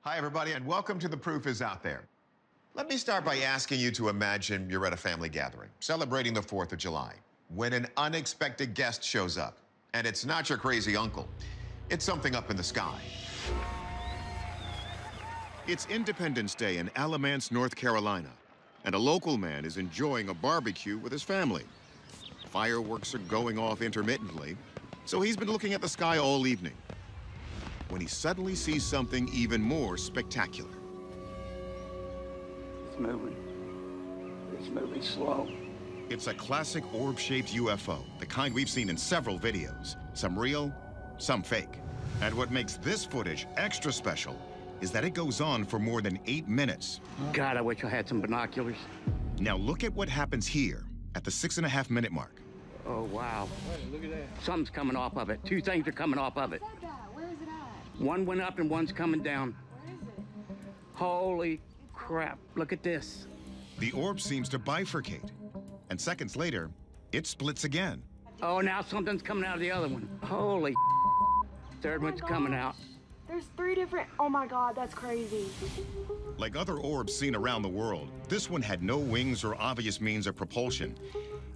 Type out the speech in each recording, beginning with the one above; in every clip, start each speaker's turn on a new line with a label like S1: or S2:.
S1: Hi, everybody, and welcome to The Proof Is Out There. Let me start by asking you to imagine you're at a family gathering, celebrating the 4th of July, when an unexpected guest shows up. And it's not your crazy uncle. It's something up in the sky.
S2: It's Independence Day in Alamance, North Carolina, and a local man is enjoying a barbecue with his family. Fireworks are going off intermittently, so he's been looking at the sky all evening, when he suddenly sees something even more spectacular.
S3: It's moving. It's moving slow.
S2: It's a classic orb-shaped UFO, the kind we've seen in several videos. Some real, some fake. And what makes this footage extra special is that it goes on for more than 8 minutes.
S3: God, I wish I had some binoculars.
S2: Now look at what happens here at the 6.5-minute mark.
S3: Oh, wow.
S4: Look at that.
S3: Something's coming off of it. Two things are coming off of it.
S5: Where's that guy? Where is it at?
S3: One went up and one's coming down.
S5: Where is it?
S3: Holy crap. Look at this.
S2: The orb seems to bifurcate, and seconds later, it splits again.
S3: Oh, now something's coming out of the other one. Holy third one's coming out.
S5: There's 3 different. Oh my God, that's crazy.
S2: Like other orbs seen around the world, this one had no wings or obvious means of propulsion.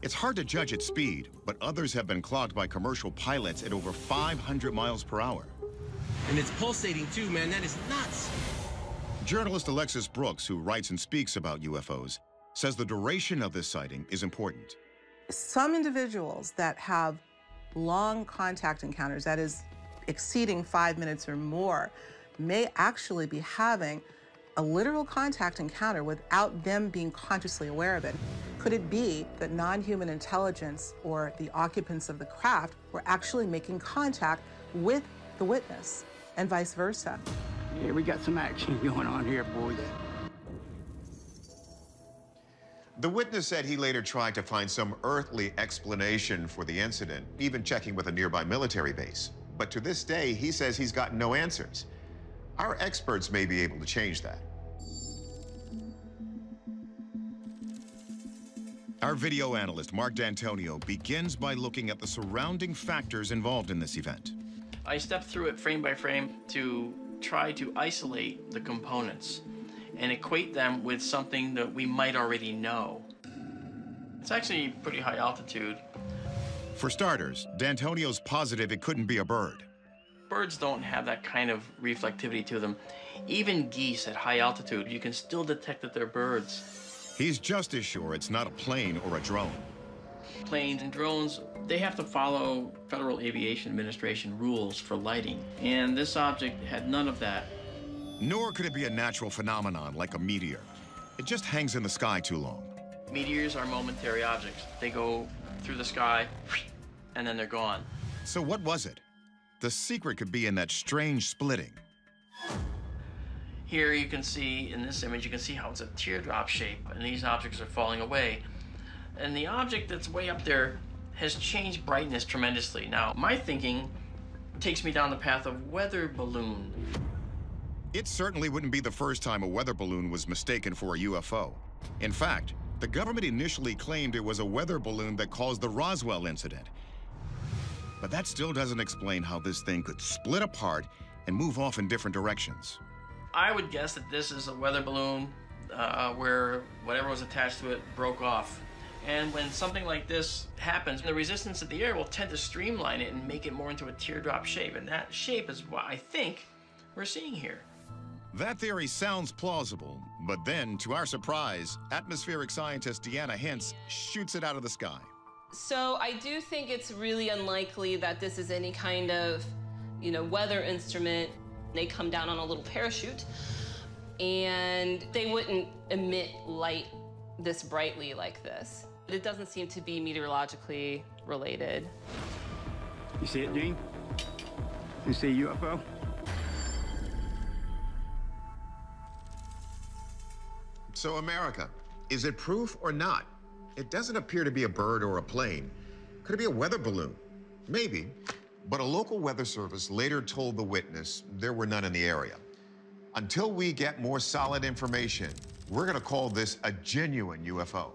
S2: It's hard to judge its speed, but others have been clocked by commercial pilots at over 500 miles per hour.
S4: And it's pulsating too, man. That is nuts.
S2: Journalist Alexis Brooks, who writes and speaks about UFOs, says the duration of this sighting is important.
S6: Some individuals that have long contact encounters, that is, exceeding 5 minutes or more, may actually be having a literal contact encounter without them being consciously aware of it. Could it be that non-human intelligence or the occupants of the craft were actually making contact with the witness and vice versa?
S3: Yeah, we got some action going on here, boys.
S1: The witness said he later tried to find some earthly explanation for the incident, even checking with a nearby military base. But to this day, he says he's gotten no answers. Our experts may be able to change that.
S2: Our video analyst, Mark D'Antonio, begins by looking at the surrounding factors involved in this event.
S7: I stepped through it frame by frame to try to isolate the components and equate them with something that we might already know. It's actually pretty high altitude.
S2: For starters, D'Antonio's positive it couldn't be a bird.
S7: Birds don't have that kind of reflectivity to them. Even geese at high altitude, you can still detect that they're birds.
S2: He's just as sure it's not a plane or a drone.
S7: Planes and drones, they have to follow Federal Aviation Administration rules for lighting, and this object had none of that.
S2: Nor could it be a natural phenomenon like a meteor. It just hangs in the sky too long.
S7: Meteors are momentary objects. They go through the sky, and then they're gone.
S2: So what was it? The secret could be in that strange splitting.
S7: Here you can see, in this image, you can see how it's a teardrop shape, and these objects are falling away. And the object that's way up there has changed brightness tremendously. Now, my thinking takes me down the path of weather balloon.
S2: It certainly wouldn't be the first time a weather balloon was mistaken for a UFO. In fact, the government initially claimed it was a weather balloon that caused the Roswell incident. But that still doesn't explain how this thing could split apart and move off in different directions.
S7: I would guess that this is a weather balloon where whatever was attached to it broke off. And when something like this happens, the resistance of the air will tend to streamline it and make it more into a teardrop shape. And that shape is what I think we're seeing here.
S2: That theory sounds plausible, but then, to our surprise, atmospheric scientist Deanna Hintz shoots it out of the sky.
S8: So I do think it's really unlikely that this is any kind of, weather instrument. They come down on a little parachute, and they wouldn't emit light this brightly like this. It doesn't seem to be meteorologically related.
S3: You see it, Gene? You see a UFO?
S1: So, America, is it proof or not? It doesn't appear to be a bird or a plane. Could it be a weather balloon? Maybe. But a local weather service later told the witness there were none in the area. Until we get more solid information, we're going to call this a genuine UFO.